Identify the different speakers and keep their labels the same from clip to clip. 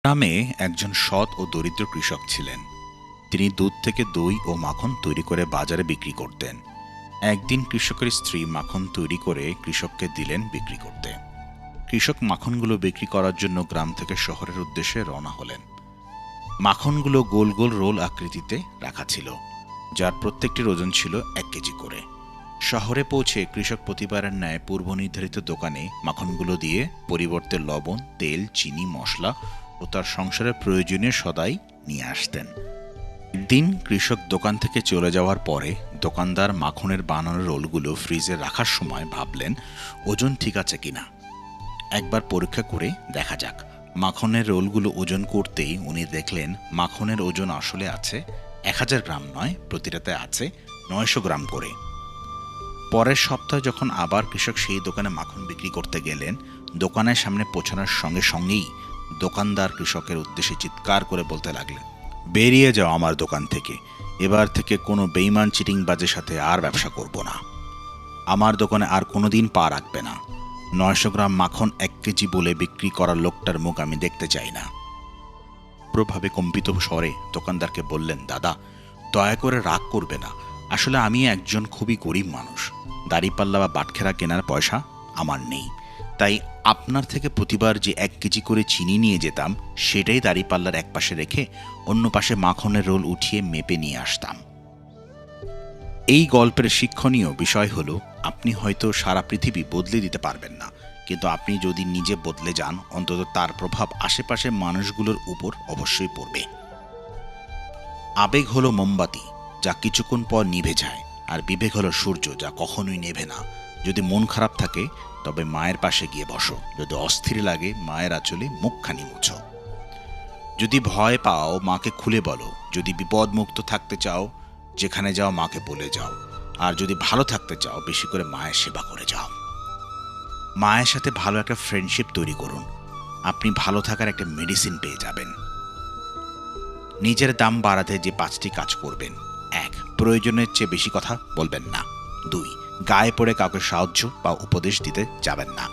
Speaker 1: গ্রামে একজন সৎ ও দরিদ্র কৃষক ছিলেন। তিনি দুধ থেকে দই ও মাখন তৈরি করে বাজারে বিক্রি করতেন। একদিন কৃষকের স্ত্রী মাখন তৈরি করে কৃষককে দিলেন বিক্রি করতে। কৃষক মাখনগুলো বিক্রি করার জন্য গ্রাম থেকে শহরের উদ্দেশ্যে রওনা হলেন। মাখনগুলো গোল গোল রোল আকৃতিতে রাখা ছিল, যার প্রত্যেকটির ওজন ছিল 1 কেজি করে। শহরে পৌঁছে কৃষক প্রতিবারের ন্যায় পূর্ব নির্ধারিত দোকানে মাখনগুলো দিয়ে পরিবর্তে লবণ, তেল, চিনি, মশলা ও তার সংসারের প্রয়োজনীয় সদাই নিয়ে আসতেন। একদিন কৃষক দোকান থেকে চলে যাওয়ার পরে দোকানদার মাখনের বানানো রোলগুলো ফ্রিজে রাখার সময় ভাবলেন ওজন ঠিক আছে কিনা, একবার পরীক্ষা করে দেখা যাক। মাখনের রোলগুলো ওজন করতেই উনি দেখলেন মাখনের ওজন আসলে আছে 1000 গ্রাম নয়, প্রতিটাতে আছে 900 গ্রাম করে। পরের সপ্তাহে যখন আবার কৃষক সেই দোকানে মাখন বিক্রি করতে গেলেন, দোকানের সামনে পৌঁছানোর সঙ্গে সঙ্গেই দোকানদার কৃষকের উদ্দেশ্যে চিৎকার করে বলতে লাগলেন, বেরিয়ে যাও আমার দোকান থেকে, এবার থেকে কোনো বেইমান চিটিংবাজের সাথে আর ব্যবসা করব না। আমার দোকানে আর কোনোদিন পা রাখবে না। 900 গ্রাম মাখন 1 কেজি বলে বিক্রি করার লোকটার মুখ আমি দেখতে চাই না। প্রভাবে কম্পিত স্বরে দোকানদারকে বললেন, দাদা, দয়া করে রাগ করবে না, আসলে আমি একজন খুবই গরিব মানুষ। দাড়িপাল্লা বা বাটখেরা কেনার পয়সা আমার নেই, তাই আপনার থেকে প্রতিবার যে 1 কেজি করে চিনি নিয়ে যেতাম সেটাই দাড়িপাল্লার এক পাশে রেখে অন্য পাশে মাখনের রোল উঠিয়ে মেপে নিয়ে আসতাম। এই গল্পের শিক্ষণীয় বিষয় হলো, আপনি হয়তো সারা পৃথিবী বদলে দিতে পারবেন না, কিন্তু আপনি যদি নিজে বদলে যান অন্তত তার প্রভাব আশেপাশের মানুষগুলোর উপর অবশ্যই পড়বে। আবেগ হলো মোমবাতি, যা কিছুক্ষণ পর নিভে যায়, আর বিবেক হলো সূর্য, যা কখনোই নেভে না। যদি মন খারাপ থাকে তবে মায়ের পাশে গিয়ে বসো, যদি অস্থির লাগে মায়ের আঁচলে মুখখানি মুছো। যদি ভয় পাও মাকে খুলে বলো, যদি বিপদ মুক্ত থাকতে চাও যেখানে যাও মাকে বলে যাও, আর যদি ভালো থাকতে চাও বেশি করে মায়ের সেবা করে যাও। মায়ের সাথে ভালো একটা ফ্রেন্ডশিপ তৈরি করুন, আপনি ভালো থাকার একটা মেডিসিন পেয়ে যাবেন। নিজের দাম বাড়াতে যে 5টি কাজ করবেন: 1. প্রয়োজনের চেয়ে বেশি কথা বলবেন না। 2. গায়ে পড়ে কাউকে সাহায্য বা উপদেশ দিতে যাবেন না।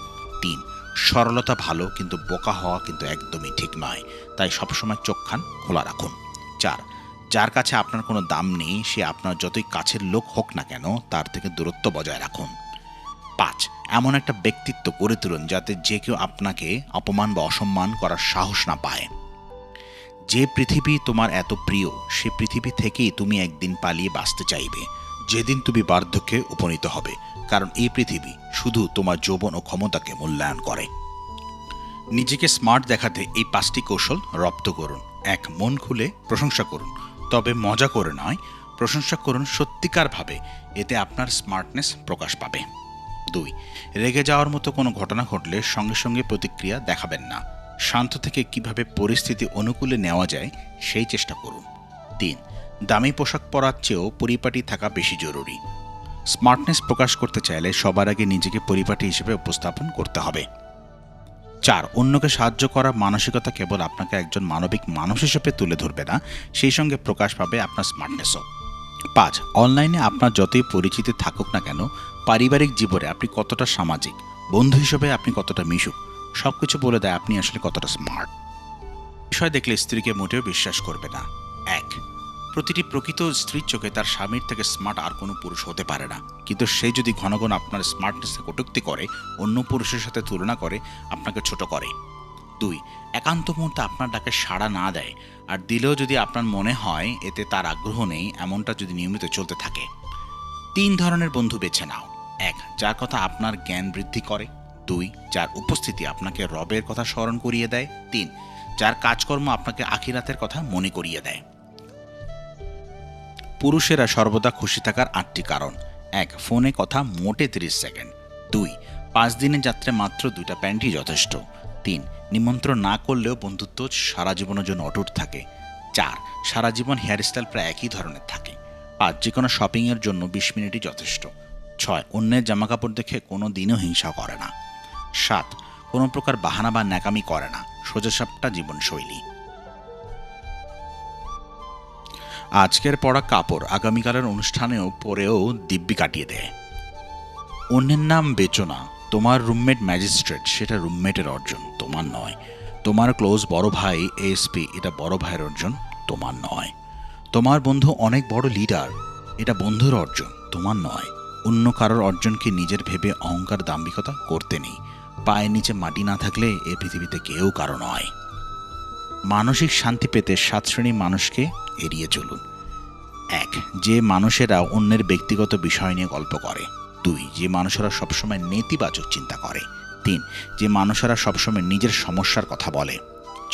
Speaker 1: 3. সরলতা ভালো, কিন্তু বোকা হওয়া কিন্তু একদমই ঠিক নয়, তাই সবসময় চোখ কান খোলা রাখুন। 4. যার কাছে আপনার কোনো দাম নেই সে আপনার যতই কাছের লোক হোক না কেন তার থেকে দূরত্ব বজায় রাখুন। 5. এমন একটা ব্যক্তিত্ব গড়ে তুলুন যাতে যে কেউ আপনাকে অপমান বা অসম্মান করার সাহস না পায়। যে পৃথিবী তোমার এত প্রিয় সে পৃথিবী থেকেই তুমি একদিন পালিয়ে বাঁচতে চাইবে, যেদিন তুমি বার্ধক্যে উপনীত হবে, কারণ এই পৃথিবী শুধু তোমার যৌবন ও ক্ষমতাকে মূল্যায়ন করে। নিজেকে স্মার্ট দেখাতে এই 5টি কৌশল রপ্ত করুন। 1. মন খুলে প্রশংসা করুন, তবে মজা করে নয়, প্রশংসা করুন সত্যিকারভাবে, এতে আপনার স্মার্টনেস প্রকাশ পাবে। 2. রেগে যাওয়ার মতো কোনো ঘটনা ঘটলে সঙ্গে সঙ্গে প্রতিক্রিয়া দেখাবেন না, শান্ত থেকে কিভাবে পরিস্থিতি অনুকূলে নেওয়া যায় সেই চেষ্টা করুন। 3. দামি পোশাক পরার চেয়েও পরিপাটি থাকা বেশি জরুরি। স্মার্টনেস প্রকাশ করতে চাইলে সবার আগে নিজেকে পরিপাটি হিসেবে উপস্থাপন করতে হবে। 4. অন্যকে সাহায্য করার মানসিকতা কেবল আপনাকে একজন মানবিক মানুষ হিসেবে তুলে ধরবে না, সেই সঙ্গে প্রকাশ পাবে আপনার স্মার্টনেসও। 5. অনলাইনে আপনার যতই পরিচিতি থাকুক না কেন, পারিবারিক জীবনে আপনি কতটা সামাজিক, বন্ধু হিসেবে আপনি কতটা মিশুক, সবকিছু বলে দেয় আপনি আসলে কতটা স্মার্ট। বিষয় দেখলে স্ত্রীকে মোটেও বিশ্বাস করবে না। 1. প্রতিটি প্রকৃত স্ত্রীর চোখে তার স্বামীর থেকে স্মার্ট আর কোনো পুরুষ হতে পারে না, কিন্তু সে যদি ঘন ঘন আপনার স্মার্টনেসে কটূক্তি করে, অন্য পুরুষের সাথে তুলনা করে, আপনাকে ছোট করে। 2. একান্ত মুহূর্তে আপনার ডাকে সাড়া না দেয়, আর দিলেও যদি আপনার মনে হয় এতে তার আগ্রহ নেই, এমনটা যদি নিয়মিত চলতে থাকে। 3 ধরনের বন্ধু বেছে নাও। 1. যার কথা আপনার জ্ঞান বৃদ্ধি করে। 2. যার উপস্থিতি আপনাকে রবের কথা স্মরণ করিয়ে দেয়। 3. যার কাজকর্ম আপনাকে আখিরাতের কথা মনে করিয়ে দেয়। পুরুষেরা সর্বদা খুশি থাকার 8টি কারণ: 1. ফোনে কথা মোটে 30 সেকেন্ড। 2. 5 দিনের যাত্রায় মাত্র 2টা প্যান্টই যথেষ্ট। 3. নিমন্ত্রণ না করলেও বন্ধুত্ব সারা জীবনের জন্য অটুট থাকে। 4. সারা জীবন হেয়ারস্টাইল প্রায় একই ধরনের থাকে। 5. যে কোনো শপিংয়ের জন্য 20 মিনিটই যথেষ্ট। 6. অন্যের জামাকাপড় দেখে কোনো দিনও হিংসা করে না। 7. কোনো প্রকার বাহানা বা ন্যাকামি করে না, সোজাসাপটা জীবনশৈলী। আজকের পরা কাপড় আগামীকালের অনুষ্ঠানেও পরেও দিব্যি কাটিয়ে দেয়। অন্যের নাম বেচো না, তোমার রুমমেট ম্যাজিস্ট্রেট, সেটা রুমমেটের অর্জন, তোমার নয়। তোমার ক্লোজ বড় ভাই এএসপি, এটা বড় ভাইয়ের অর্জন, তোমার নয়। তোমার বন্ধু অনেক বড় লিডার, এটা বন্ধুর অর্জন, তোমার নয়। অন্য কারোর অর্জনকে নিজের ভেবে অহংকার দাম্ভিকতা করতে নেই। পায়ের নিচে মাটি না থাকলে এ পৃথিবীতে কেউ কারো নয়। মানসিক শান্তি পেতে 7 শ্রেণীর মানুষকে এড়িয়ে চলুন। 1. যে মানুষেরা অন্যের ব্যক্তিগত বিষয় নিয়ে গল্প করে। 2. যে মানুষেরা সবসময় নেতিবাচক চিন্তা করে। 3. যে মানুষেরা সবসময় নিজের সমস্যার কথা বলে।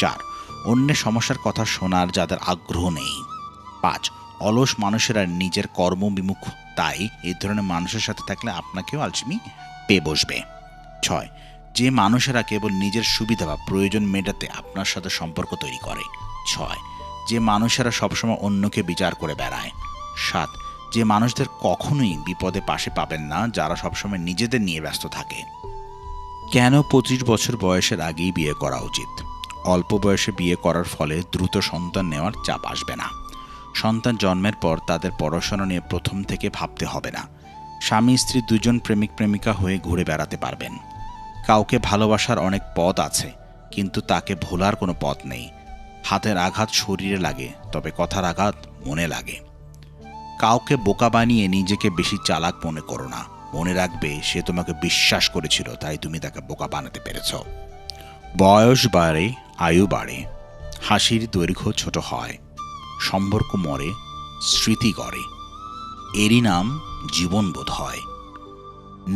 Speaker 1: 4. অন্যের সমস্যার কথা শোনার যাদের আগ্রহ নেই। 5. অলস মানুষেরা নিজের কর্মবিমুখ, তাই এই ধরনের মানুষের সাথে থাকলে আপনাকেও আলসেমি পেয়ে বসবে। 6. যে মানুষেরা কেবল নিজের সুবিধা বা প্রয়োজন মেটাতে আপনার সাথে সম্পর্ক তৈরি করে। 6. যে মানুষেরা সবসময় অন্যকে বিচার করে বেড়ায়। 7. যে মানুষদের কখনোই বিপদে পাশে পাবেন না, যারা সবসময় নিজেদের নিয়ে ব্যস্ত থাকে। কেন 25 বছর বয়সের আগেই বিয়ে করা উচিত? অল্প বয়সে বিয়ে করার ফলে দ্রুত সন্তান নেওয়ার চাপ আসবে না। সন্তান জন্মের পর তাদের পড়াশোনা নিয়ে প্রথম থেকে ভাবতে হবে না। স্বামী স্ত্রী দুজন প্রেমিক প্রেমিকা হয়ে ঘুরে বেড়াতে পারবেন। কাউকে ভালোবাসার অনেক পথ আছে, কিন্তু তাকে ভোলার কোনো পথ নেই। হাতের আঘাত শরীরে লাগে, তবে কথার আঘাত মনে লাগে। কাউকে বোকা বানিয়ে নিজেকে বেশি চালাক মনে করো না। মনে রাখবে, সে তোমাকে বিশ্বাস করেছিল, তাই তুমি তাকে বোকা বানাতে পেরেছ। বয়স বাড়ে, আয়ু বাড়ে, হাসির দৈর্ঘ্য ছোট হয়, সম্পর্ক মরে, স্মৃতি গড়ে, এরই নাম জীবন বোধ হয়।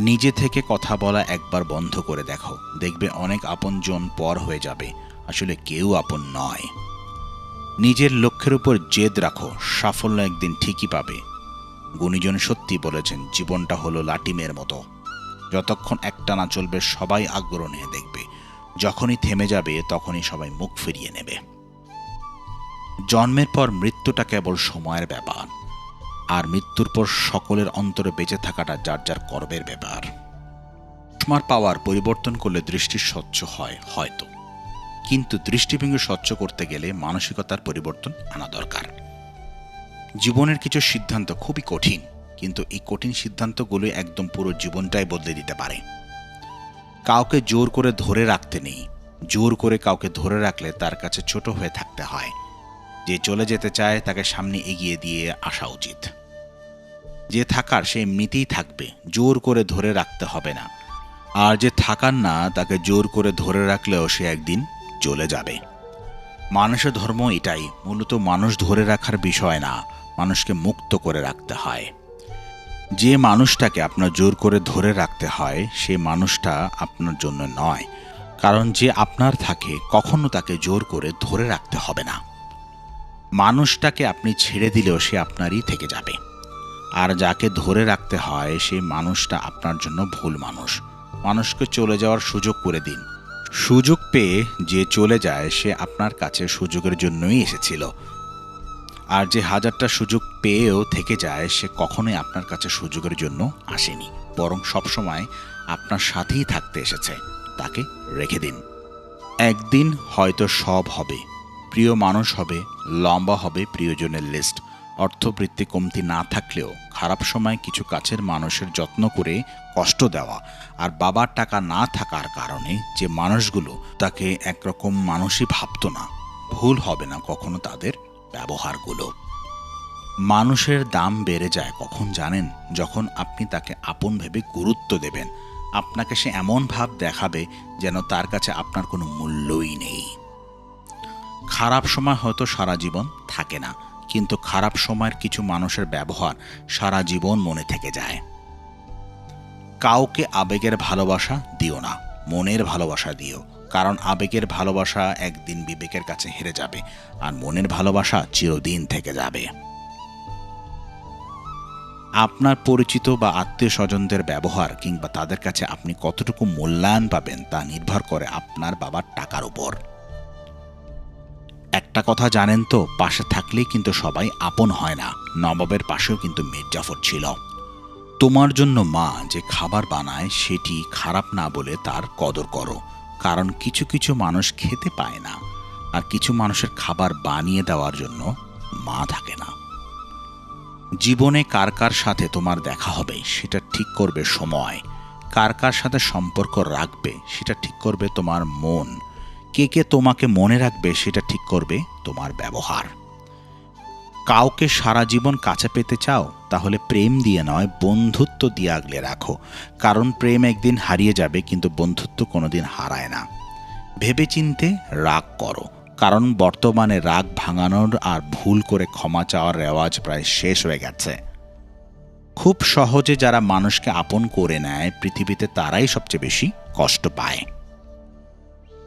Speaker 1: নিজে থেকে কথা বলা একবার বন্ধ করে দেখো, দেখবে অনেক আপনজন পর হয়ে যাবে, আসলে কেউ আপন নয়। নিজের লক্ষ্যের উপর জেদ রাখো, সাফল্য একদিন ঠিকই পাবে। গুণীজন সত্যি বলেছেন, জীবনটা হলো লাটিমের মতো, যতক্ষণ একটানা চলবে সবাই আগ্রহ নিয়ে দেখবে, যখনই থেমে যাবে তখনই সবাই মুখ ফিরিয়ে নেবে। জন্মের পর মৃত্যুটা কেবল সময়ের ব্যাপার, আর মৃত্যুর পর সকলের অন্তরে বেঁচে থাকাটা যার যার কর্মের ব্যাপার। চশমার পাওয়ার পরিবর্তন করলে দৃষ্টি স্বচ্ছ হয় হয়তো, কিন্তু দৃষ্টিভঙ্গি স্বচ্ছ করতে গেলে মানসিকতার পরিবর্তন আনা দরকার। জীবনের কিছু সিদ্ধান্ত খুবই কঠিন, কিন্তু এই কঠিন সিদ্ধান্তগুলো একদম পুরো জীবনটাই বদলে দিতে পারে। কাউকে জোর করে ধরে রাখতে নেই, জোর করে কাউকে ধরে রাখলে তার কাছে ছোট হয়ে থাকতে হয়। যে চলে যেতে চায় তাকে সামনে এগিয়ে দিয়ে আসা উচিত। যে থাকার সে এমনিতেই থাকবে, জোর করে ধরে রাখতে হবে না। আর যে থাকার না, তাকে জোর করে ধরে রাখলেও সে একদিন চলে যাবে। মানুষের ধর্ম এটাই, মূলত মানুষ ধরে রাখার বিষয় না, মানুষকে মুক্ত করে রাখতে হয়। যে মানুষটাকে আপনার জোর করে ধরে রাখতে হয়, সে মানুষটা আপনার জন্য নয়, কারণ যে আপনার থাকে কখনো তাকে জোর করে ধরে রাখতে হবে না। মানুষটাকে আপনি ছেড়ে দিলেও সে আপনারই থেকে যাবে, আর যাকে ধরে রাখতে হয় সেই মানুষটা আপনার জন্য ভুল মানুষ। মানুষকে চলে যাওয়ার সুযোগ করে দিন। সুযোগ পেয়ে যে চলে যায় সে আপনার কাছে সুযোগের জন্যই এসেছিল, আর যে হাজারটা সুযোগ পেয়েও থেকে যায় সে কখনোই আপনার কাছে সুযোগের জন্য আসেনি, বরং সবসময় আপনার সাথেই থাকতে এসেছে। তাকে রেখে দিন। একদিন হয়তো সব হবে, প্রিয় মানুষ হবে, লম্বা হবে প্রিয়জনের লিস্ট। অর্থবৃত্তি কমতি না থাকলেও খারাপ সময় কিছু কাছের মানুষের যত্ন করে কষ্ট দেওয়া, আর বাবার টাকা না থাকার কারণে যে মানুষগুলো তাকে একরকম মানুষই ভাবত না, ভুল হবে না কখনো তাদের ব্যবহারগুলো। মানুষের দাম বেড়ে যায় কখন জানেন? যখন আপনি তাকে আপন ভেবে গুরুত্ব দেবেন। আপনাকে সে এমন ভাব দেখাবে যেন তার কাছে আপনার কোনো মূল্যই নেই। খারাপ সময় হয়তো সারা জীবন থাকে না, কিন্তু খারাপ সময়ের কিছু মানুষের ব্যবহার সারা জীবন মনে থেকে যায়। কাউকে আবেগের ভালোবাসা দিও না, মনের ভালোবাসা দিও, কারণ আবেগের ভালোবাসা একদিন বিবেকের কাছে হেরে যাবে, আর মনের ভালোবাসা চিরদিন থেকে যাবে। আপনার পরিচিত বা আত্মীয় স্বজনদের ব্যবহার কিংবা তাদের কাছে আপনি কতটুকু মূল্যায়ন পাবেন তা নির্ভর করে আপনার বাবার টাকার উপর। একটা কথা জানেন তো, পাশে থাকলেই কিন্তু সবাই আপন হয় না। নবাবের পাশেও কিন্তু মির্জাফর ছিল। তোমার জন্য মা যে খাবার বানায় সেটি খারাপ না বলে তার কদর করো, কারণ কিছু কিছু মানুষ খেতে পায় না, আর কিছু মানুষের খাবার বানিয়ে দেওয়ার জন্য মা থাকে না। জীবনে কার কার সাথে তোমার দেখা হবে সেটা ঠিক করবে সময়, কার কার সাথে সম্পর্ক রাখবে সেটা ঠিক করবে তোমার মন। কে কে তোমাকে মনে রাখবে সেটা ঠিক করবে তোমার ব্যবহার। কাউকে সারা জীবন কাছে পেতে চাও, তাহলে প্রেম দিয়ে নয়, বন্ধুত্ব দিয়ে আগলে রাখো। কারণ প্রেম একদিন হারিয়ে যাবে, কিন্তু বন্ধুত্ব কোনোদিন হারায় না। ভেবেচিন্তে রাগ করো, কারণ বর্তমানে রাগ ভাঙানোর আর ভুল করে ক্ষমা চাওয়ার রেওয়াজ প্রায় শেষ হয়ে গেছে। খুব সহজে যারা মানুষকে আপন করে নেয়, পৃথিবীতে তারাই সবচেয়ে বেশি কষ্ট পায়।